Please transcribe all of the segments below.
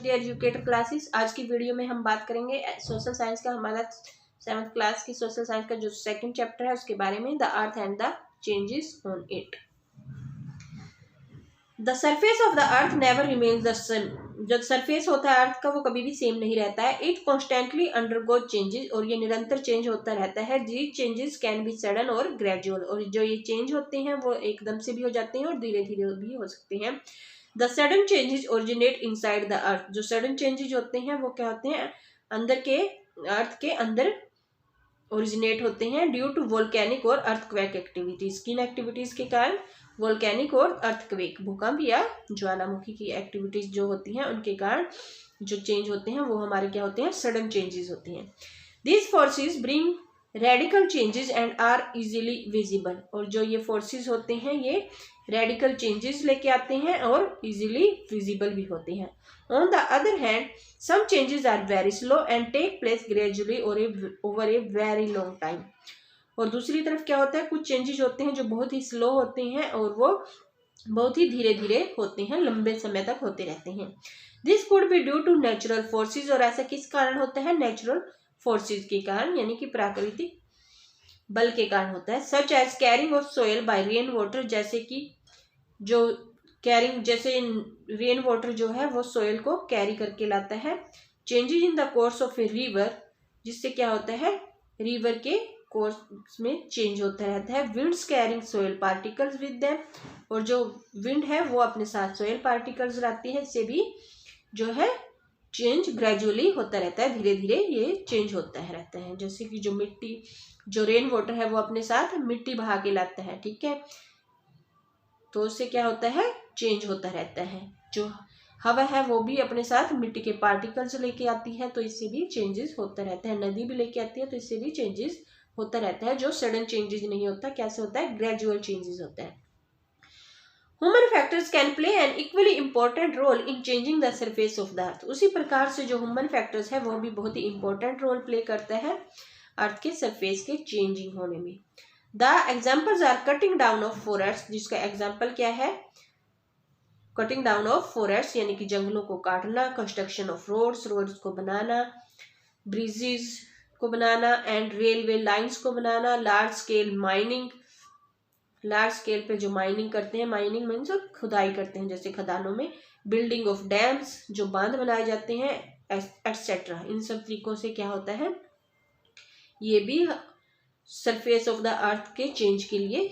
Dear educator classes. आज की video में हम बात करेंगे सोशल साइंस का, हमारा 7th क्लास की सोशल साइंस का जो सेकंड चैप्टर है उसके बारे में, the earth and the changes on it. The surface of the earth never remains the same. जो सरफेस होता है अर्थ का वो कभी भी सेम नहीं रहता है। इट कॉन्स्टेंटली अंडरगो चेंजेस, और ये निरंतर चेंज होता रहता है। These changes can be sudden और ग्रेजुअल, और जो ये चेंज होते हैं वो एकदम से भी हो जाते हैं और धीरे धीरे भी हो सकते हैं। The sudden changes originate inside the earth. जो सडन चेंजेस होते हैं वो क्या होते हैं, अंदर के अर्थ के अंदर ओरिजिनेट होते हैं ड्यू टू वोल्केनिक और अर्थक्वेक एक्टिविटीज। किन एक्टिविटीज के कारण? वोल्केनिक और अर्थक्वेक, भूकंप या ज्वालामुखी की एक्टिविटीज जो होती हैं उनके कारण जो चेंज होते हैं वो हमारे क्या होते हैं, सडन चेंजेस होते हैं। These forces bring radical changes and are easily visible, और जो ये फोर्सेस होते हैं ये रेडिकल चेंजेस लेके आते हैं और इजीली विजिबल भी होते हैं। On the other hand some changes are very slow and take place gradually over a very long time. और दूसरी तरफ क्या होता है, कुछ चेंजेस होते हैं जो बहुत ही स्लो होते हैं और वो बहुत ही धीरे धीरे होते हैं, लंबे समय तक होते रहते हैं। This could be due to natural forces, और ऐसा किस कारण होता है, नेचुरल फोर्सेज के कारण, यानी कि प्राकृतिक बल के कारण होता है। Such as carrying of soil by rain water, जैसे कि जो कैरिंग, जैसे रेन वाटर जो है वो सोयल को कैरी करके लाता है। Changes in the course of a river, जिससे क्या होता है, रिवर के कोर्स में चेंज होता रहता है। Winds carrying soil particles with them, और जो विंड है वो अपने साथ सोयल पार्टिकल्स लाती है, इससे भी जो है चेंज ग्रेजुअली होता रहता है, धीरे धीरे ये चेंज होता है रहता है। जैसे कि जो मिट्टी, जो रेन वाटर है वो अपने साथ मिट्टी बहा के लाता है, ठीक है, तो उससे क्या होता है, चेंज होता रहता है। जो हवा है वो भी अपने साथ मिट्टी के पार्टिकल्स लेके आती है, तो इससे भी चेंजेस होता रहता है। नदी भी लेके आती है तो इससे भी चेंजेस होता रहता है। जो सडन चेंजेस नहीं होता, कैसे होता है, ग्रेजुअल चेंजेस होता है। Human factors can play an equally important role in changing the surface of the earth. उसी प्रकार से जो ह्यूमन फैक्टर्स है वो भी बहुत ही इंपॉर्टेंट रोल प्ले करता है अर्थ के सरफेस के चेंजिंग होने में। The examples are cutting down of forest, जिसका एग्जाम्पल क्या है, कटिंग डाउन ऑफ फॉरेस्ट यानी कि जंगलों को काटना, कंस्ट्रक्शन ऑफ रोड्स, रोड्स को बनाना, ब्रिजेस को बनाना, एंड रेलवे लाइंस को बनाना, large scale mining, large scale पे जो माइनिंग करते हैं, माइनिंग मीन्स खुदाई करते हैं जैसे खदानों में, बिल्डिंग ऑफ डैम्स, जो बांध बनाए जाते हैं, एटसेट्रा। इन सब तरीकों से क्या होता है, ये भी सरफेस ऑफ द अर्थ के चेंज के लिए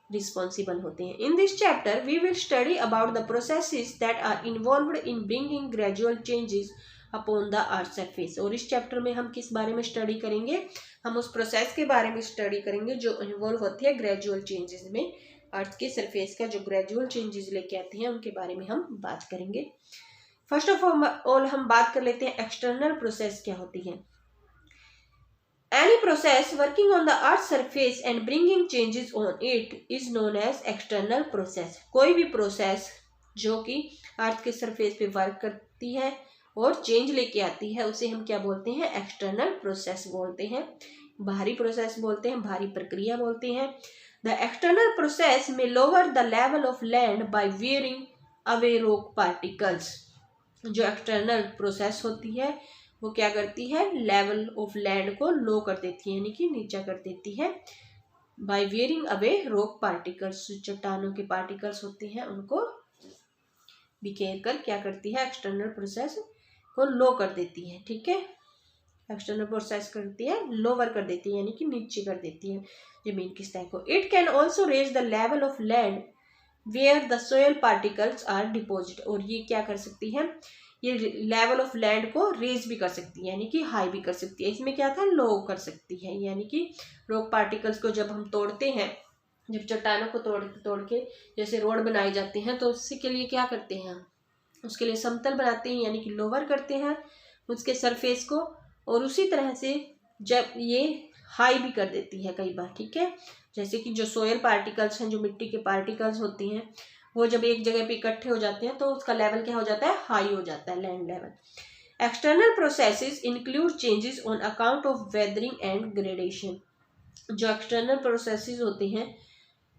रिस्पॉन्सिबल होते हैं। In this chapter we will study about the processes that are involved in bringing gradual changes upon the earth surface. और इस चैप्टर में हम किस बारे में स्टडी करेंगे, हम उस प्रोसेस के बारे में स्टडी करेंगे जो इन्वॉल्व होती है ग्रेजुअल चेंजेस में। अर्थ के सरफेस का जो ग्रेजुअल चेंजेस लेके आते हैं उनके बारे में हम बात करेंगे। फर्स्ट ऑफ ऑल हम बात कर लेते हैं एक्सटर्नल प्रोसेस क्या होती है। Any process working on the earth's surface and bringing changes on it is known as external process। कोई भी प्रोसेस जो कि अर्थ के सरफेस पे वर्क करती है और चेंज लेके आती है उसे हम क्या बोलते हैं, एक्सटर्नल प्रोसेस बोलते हैं, बाहरी प्रोसेस बोलते हैं, बाहरी प्रक्रिया बोलते हैं। The external process may lower the level of land by wearing away rock particles. जो एक्सटर्नल प्रोसेस होती है वो क्या करती है, लेवल ऑफ लैंड को लो कर देती है, यानी कि नीचा कर देती है, by wearing away rock particles. चट्टानों के पार्टिकल्स होते हैं उनको बिखेर कर क्या करती है, एक्सटर्नल प्रोसेस को लो कर देती है, ठीक है, एक्सटर्नल प्रोसेस करती है, लोअर कर देती है, यानी कि नीचे कर देती है जमीन की सतह को। It can also raise the level of land where the soil particles are deposit, और ये क्या कर सकती है, ये लेवल ऑफ लैंड को रेज भी कर सकती है, यानी कि हाई भी कर सकती है। इसमें क्या था, लो कर सकती है, यानी कि रॉक पार्टिकल्स को जब हम तोड़ते हैं, जब चट्टानों को तोड़ के जैसे रोड बनाए जाते हैं तो उसके के लिए क्या करते हैं, उसके लिए समतल बनाते हैं, यानी कि लोअर करते हैं उसके सरफेस को, और उसी तरह से जब ये हाई भी कर देती है कई बार, ठीक है। जैसे कि जो सोयल पार्टिकल्स हैं, जो मिट्टी के पार्टिकल्स होती हैं, वो जब एक जगह पे इकट्ठे हो जाते हैं तो उसका लेवल क्या हो जाता है, हाई हो जाता है, land level. External processes include changes on account of weathering and gradation. जो एक्सटर्नल प्रोसेसेस होते हैं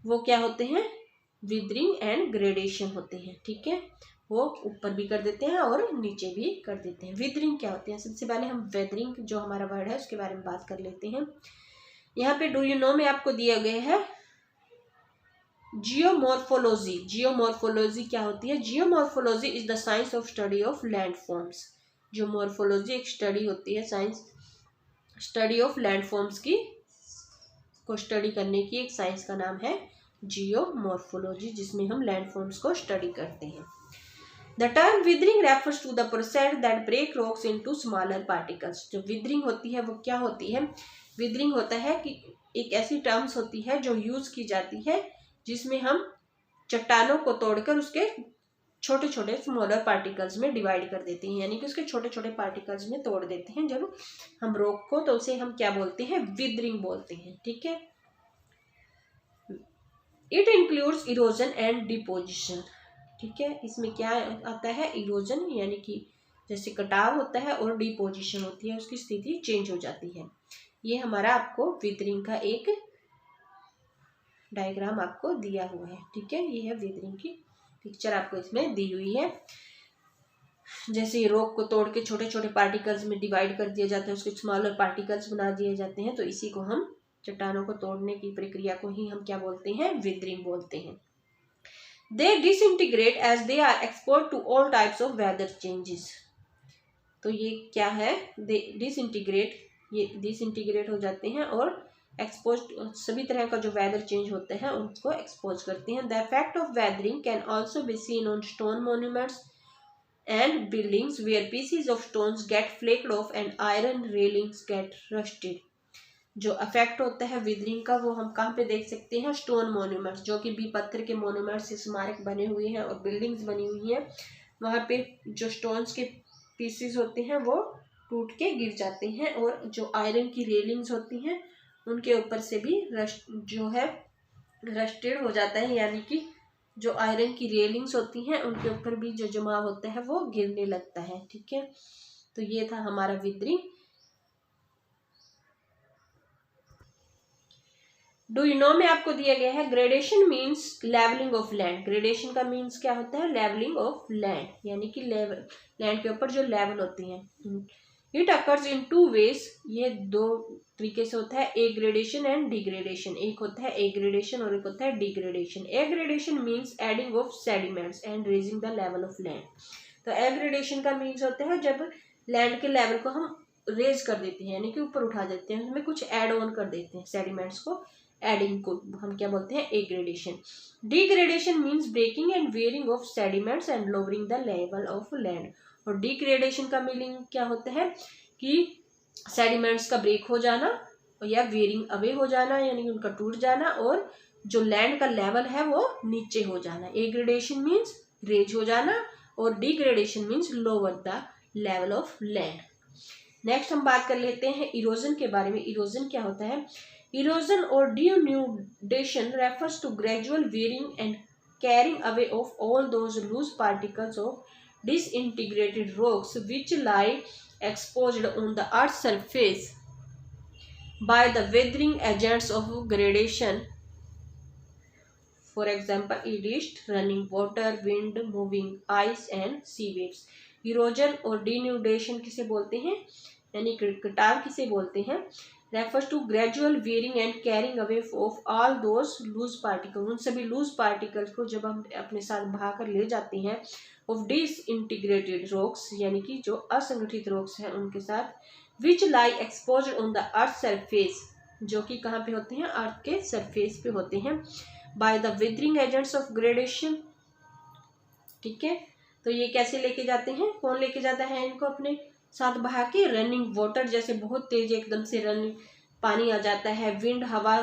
वो क्या होते हैं, वेदरिंग एंड ग्रेडेशन होते हैं, ठीक है। वो ऊपर भी कर देते हैं और नीचे भी कर देते हैं। विदरिंग क्या होती है? सबसे पहले हम वेदरिंग जो हमारा वर्ड है उसके बारे में बात कर लेते हैं। यहाँ पे डू यू नो में आपको दिया गया है जियोमॉर्फोलॉजी। जियोमॉर्फोलॉजी क्या होती है? Geomorphology is the science of study of landforms. Geomorphology एक स्टडी होती है, साइंस स्टडी ऑफ लैंडफॉर्म्स की को स्टडी करने की एक साइंस का नाम है जियोमॉर्फोलॉजी, जिसमें हम लैंडफॉर्म्स को स्टडी करते हैं। The term weathering refers to the process that break rocks into smaller particles. जो विदरिंग होती है वो क्या होती है? विदरिंग होता है कि एक ऐसी टर्म्स होती है जो यूज की जाती है जिसमें हम चट्टानों को तोड़कर उसके छोटे छोटे स्मॉलर पार्टिकल्स में डिवाइड कर देते हैं, यानी कि उसके छोटे छोटे पार्टिकल्स में तोड़ देते हैं जब हम रॉक को, तो उसे हम क्या बोलते हैं? विदरिंग बोलते हैं। ठीक है। It includes erosion and deposition. ठीक है, इसमें क्या आता है? इरोजन यानी कि जैसे कटाव होता है, और डिपोजिशन होती है, उसकी स्थिति चेंज हो जाती है। ये हमारा आपको विदरिंग का एक डायग्राम आपको दिया हुआ है। ठीक है, ये है विदरिंग की पिक्चर आपको इसमें दी हुई है। जैसे रॉक को तोड़ के छोटे छोटे पार्टिकल्स में डिवाइड कर दिया जाता है, उसके स्मॉलर पार्टिकल्स बना दिए जाते हैं, तो इसी को हम चट्टानों को तोड़ने की प्रक्रिया को ही हम क्या बोलते हैं? विदरिंग बोलते हैं। They disintegrate as they are expose to all types of weather changes. तो ये क्या है? दे डिसइंटीग्रेट, ये डिसइंटीग्रेट हो जाते हैं और एक्सपोज सभी तरह का जो वेदर चेंज होते हैं उनको एक्सपोज करते हैं। The effect of weathering can also be seen on stone monuments and buildings where pieces of stones get flaked off and iron railings get rusted. जो इफेक्ट होता है विदरिंग का वो हम कहाँ पे देख सकते हैं? स्टोन मॉन्यूमेंट्स, जो कि भी पत्थर के मॉन्यूमेंट्स, स्मारक बने हुए हैं और बिल्डिंग्स बनी हुई हैं, वहाँ पे जो स्टोन्स के पीसीज होते हैं वो टूट के गिर जाते हैं, और जो आयरन की रेलिंग्स होती हैं उनके ऊपर से भी जो है रस्टेड हो जाता है, यानी कि जो आयरन की रेलिंग्स होती हैं उनके ऊपर भी जो जमा होता है वो गिरने लगता है। ठीक है, तो ये था हमारा विदरिंग। डू यू नो में आपको दिया गया है gradation means levelling of land. Gradation का मीन्स क्या होता है? लेवलिंग ऑफ लैंड, यानी कि लेवल, लैंड के ऊपर जो लेवल होती हैं। It occurs in two ways, ये दो तरीके से होता है, ए ग्रेडेशन एंड डिग्रेडेशन। एक होता है ए ग्रेडेशन और एक होता है degradation. A gradation means adding of sediments and raising the level of land. तो ए ग्रेडेशन का मीन्स होता है जब लैंड के लेवल को हम रेज कर देते हैं, यानी कि ऊपर उठा देते हैं, उसमें कुछ ऐड ऑन कर देते हैं सेडिमेंट्स को, एडिंग को हम क्या बोलते हैं? Aggradation. Degradation means breaking and wearing of sediments and lowering the level of land. और डिग्रेडेशन का मीनिंग क्या होता है? कि सेडिमेंट्स का ब्रेक हो जाना या वेयरिंग अवे हो जाना, यानी कि उनका टूट जाना, और जो लैंड का लेवल है वो नीचे हो जाना। ए ग्रेडेशन मीन्स रेज हो जाना और degradation means lower the level of land. Next हम बात कर लेते हैं इरोजन के बारे में। इरोजन क्या होता है? इरोजन और denudation refers to gradual wearing and carrying away of all those loose particles of disintegrated rocks which lie exposed on the earth's surface by the weathering agents of gradation, for example yeast, running water, wind, moving ice and sea waves. Erosion और डिन्यूडेशन किसे बोलते हैं? यानी कटाव किसे बोलते हैं? Refers to gradual wearing and carrying away of all those loose particle, उन सभी लूज पार्टिकल्स को जब हम अपने साथ बहाकर ले जाते हैं, ऑफ डिसइंटीग्रेटेड रॉक्स, यानी कि जो असंगठित रॉक्स हैं उनके साथ, which lie exposed on the earth surface, जो कि कहाँ पे होते हैं? अर्थ के सरफेस पे होते हैं, by the weathering agents of gradation. ठीक है, तो ये कैसे लेके जाते हैं? कौन लेके जाता है इनको अपने साथ बहा के? रनिंग वाटर, जैसे बहुत तेज एकदम से रनिंग पानी आ जाता है, विंड हवा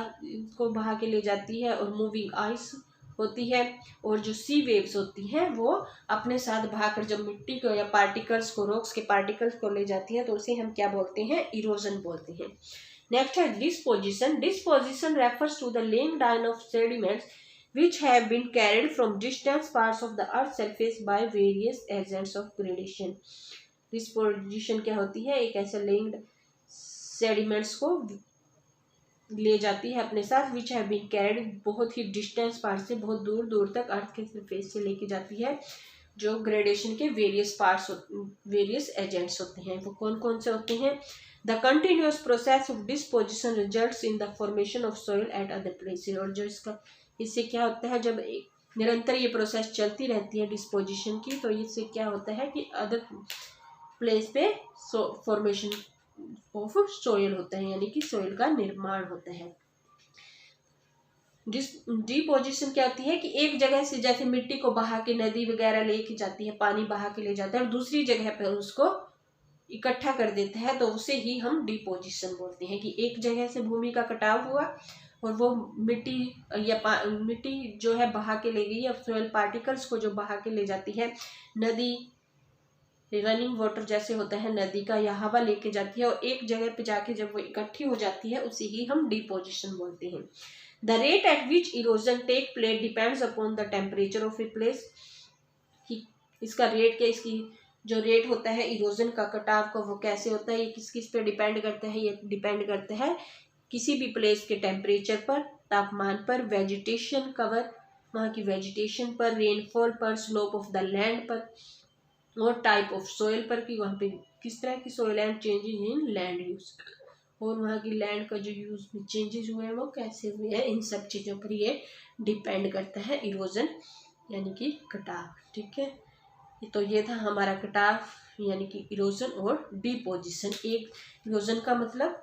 को बहा के ले जाती है, और मूविंग आइस होती है, और जो सी वेव्स होती हैं वो अपने साथ बहाकर जब मिट्टी को या पार्टिकल्स को, रॉक्स के पार्टिकल्स को ले जाती हैं, तो उसे हम क्या बोलते हैं? इरोजन बोलते हैं। नेक्स्ट है disposition. Disposition refers to the laying down of sediments which have been carried from distant parts of the earth's surface by various agents of gradation. Disposition क्या होती है? एक ऐसा लेइंग सेडिमेंट्स को ले जाती है अपने साथ, विच हैव बीन कैरिड, बहुत ही डिस्टेंस पार्ट से, बहुत दूर दूर तक अर्थ के सरफेस से लेके जाती है जो ग्रेडेशन के वेरियस पार्ट्स, वेरियस एजेंट्स होते हैं, वो कौन कौन से होते हैं? The continuous process of disposition results in the formation of soil eight other places. और जो इससे क्या होता है, जब निरंतर ये प्रोसेस चलती रहती है डिस्पोजिशन की, तो इससे क्या होता है कि अदर प्लेस पे फॉर्मेशन ऑफ सॉइल होता है, यानी कि सॉइल का निर्माण होता है। डिपोजिशन क्या होती है कि एक जगह से जैसे मिट्टी को बहा के नदी वगैरह लेके जाती है, पानी बहा के ले जाता है और दूसरी जगह पर उसको इकट्ठा कर देता है, तो उसे ही हम डिपोजिशन बोलते हैं। कि एक जगह से भूमि का कटाव हुआ और वो मिट्टी या मिट्टी जो है बहा के ले गई, या सॉइल पार्टिकल्स को जो बहा के ले जाती है, नदी रनिंग वाटर जैसे होता है नदी का, या हवा लेके जाती है, और एक जगह पे जाके जब वो इकट्ठी हो जाती है, उसे ही हम डिपोजिशन बोलते हैं। The rate at which erosion take place depends upon the temperature of a place. इसका रेट क्या, इसकी जो रेट होता है इरोजन का, कटाव का, वो कैसे होता है, ये किस किस पे डिपेंड करता है? ये डिपेंड करता है किसी भी प्लेस के टेम्परेचर पर, तापमान पर, वेजिटेशन कवर, वहाँ की वेजिटेशन पर, रेनफॉल पर, स्लोप ऑफ द लैंड पर, और टाइप ऑफ सॉइल पर, कि वहाँ पे किस तरह की soil and changes in land use, और वहाँ की लैंड का जो यूज में चेंजेस हुए हैं वो कैसे हुए हैं, इन सब चीज़ों पर ये डिपेंड करता है इरोजन यानी कि कटाव। ठीक है, तो ये था हमारा कटाव यानी कि इरोजन और डिपोजिशन। एक इरोजन का मतलब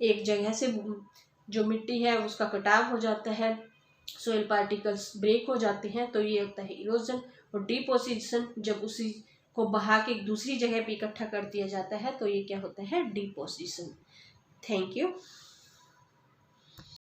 एक जगह से जो मिट्टी है उसका कटाव हो जाता है, सोइल पार्टिकल्स ब्रेक हो जाते हैं, तो ये होता है इरोजन। और डिपोजिशन जब उसी को बहा के दूसरी जगह पे इकट्ठा कर दिया जाता है, तो ये क्या होता है? डिपोजिशन। Thank you.